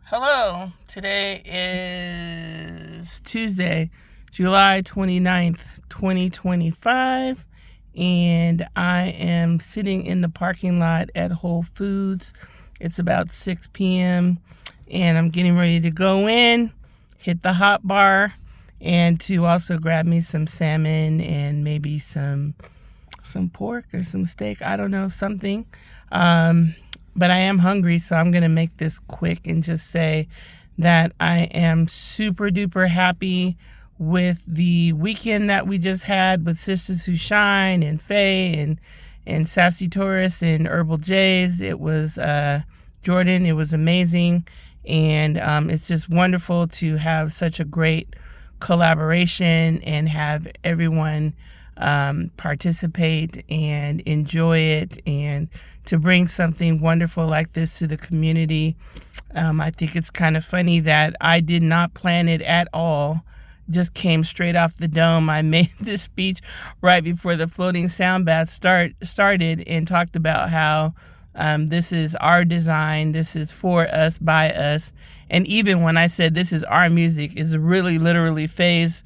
Hello, today is Tuesday, July 29th, 2025, and I am sitting in the parking lot at Whole Foods. It's about 6 p.m., and I'm getting ready to go in, hit the hot bar, and to also grab me some salmon and maybe some pork or some steak. I don't know, something. But I am hungry, so I'm going to make this quick and just say that I am super duper happy with the weekend that we just had with Sistas Who Shine and Faye and Sassy Taurus and Herbal Jays. It was Jordan. It was amazing. And it's just wonderful to have such a great collaboration and have everyone participate and enjoy it, and to bring something wonderful like this to the community. I think it's kind of funny that I did not plan it at all. Just came straight off the dome. I made this speech right before the floating sound bath started and talked about how this is our design, this is for us, by us. And even when I said this is our music, it's really literally Faye's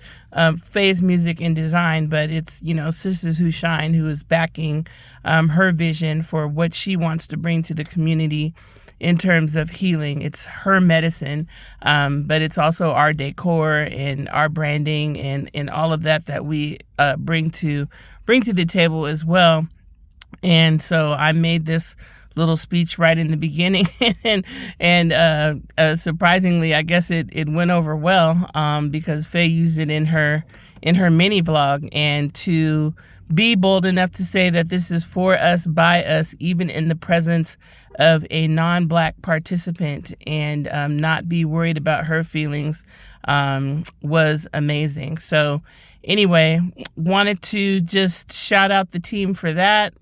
music and design, but it's, Sistas Who Shine, who is backing her vision for what she wants to bring to the community in terms of healing. It's her medicine, but it's also our decor and our branding and all of that we bring to the table as well. And so I made this little speech right in the beginning, and surprisingly, I guess it went over well, because Faye used it in her mini vlog. And to be bold enough to say that this is for us, by us, even in the presence of a non-Black participant, and not be worried about her feelings, was amazing. So anyway, wanted to just shout out the team for that.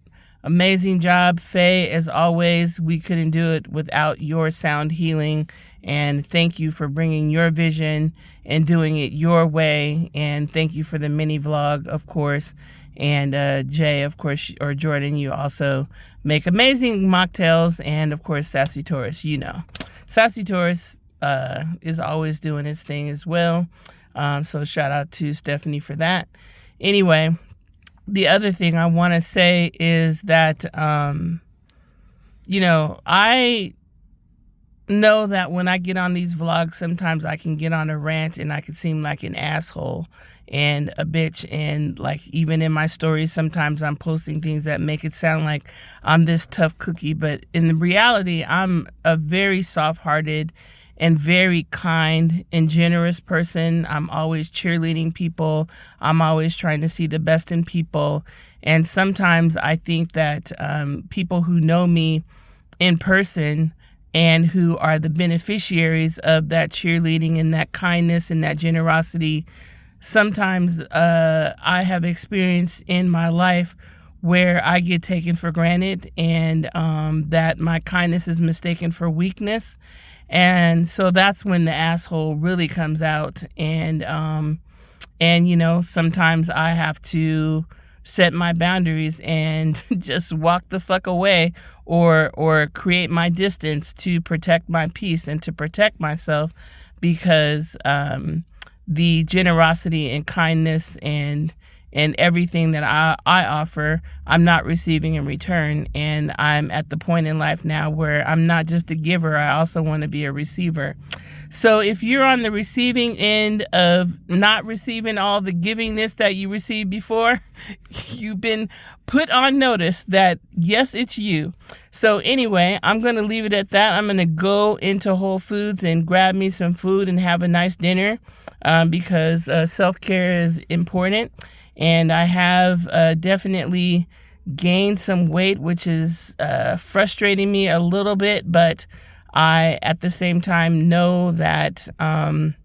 Amazing job, Faye, as always. We couldn't do it without your sound healing, and thank you for bringing your vision and doing it your way. And thank you for the mini vlog, of course. And Jay, of course, or Jordan, you also make amazing mocktails. And of course, Sassy Taurus, Sassy Taurus is always doing his thing as well. So shout out to Stephanie for that. Anyway, the other thing I want to say is that, I know that when I get on these vlogs, sometimes I can get on a rant and I can seem like an asshole and a bitch. And like, even in my stories, sometimes I'm posting things that make it sound like I'm this tough cookie. But in reality, I'm a very soft-hearted and very kind and generous person. I'm always cheerleading people. I'm always trying to see the best in people. And sometimes I think that people who know me in person and who are the beneficiaries of that cheerleading and that kindness and that generosity, sometimes I have experienced in my life where I get taken for granted, and that my kindness is mistaken for weakness. And so that's when the asshole really comes out. And sometimes I have to set my boundaries and just walk the fuck away, or create my distance to protect my peace and to protect myself, because the generosity and kindness and everything that I offer, I'm not receiving in return. And I'm at the point in life now where I'm not just a giver, I also want to be a receiver. So if you're on the receiving end of not receiving all the givingness that you received before, you've been put on notice that, yes, it's you. So anyway, I'm going to leave it at that. I'm going to go into Whole Foods and grab me some food and have a nice dinner, because self-care is important. And I have definitely gained some weight, which is frustrating me a little bit. But I, at the same time, know that I'm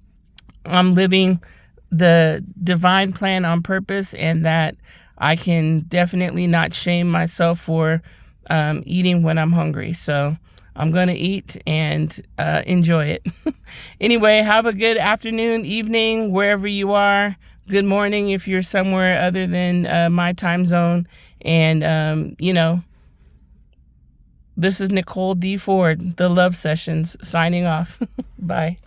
living the divine plan on purpose, and that I can definitely not shame myself for eating when I'm hungry. So I'm going to eat and enjoy it. Anyway, have a good afternoon, evening, wherever you are. Good morning if you're somewhere other than my time zone. And, this is Nicole D. Ford, The Love Sessions, signing off. Bye.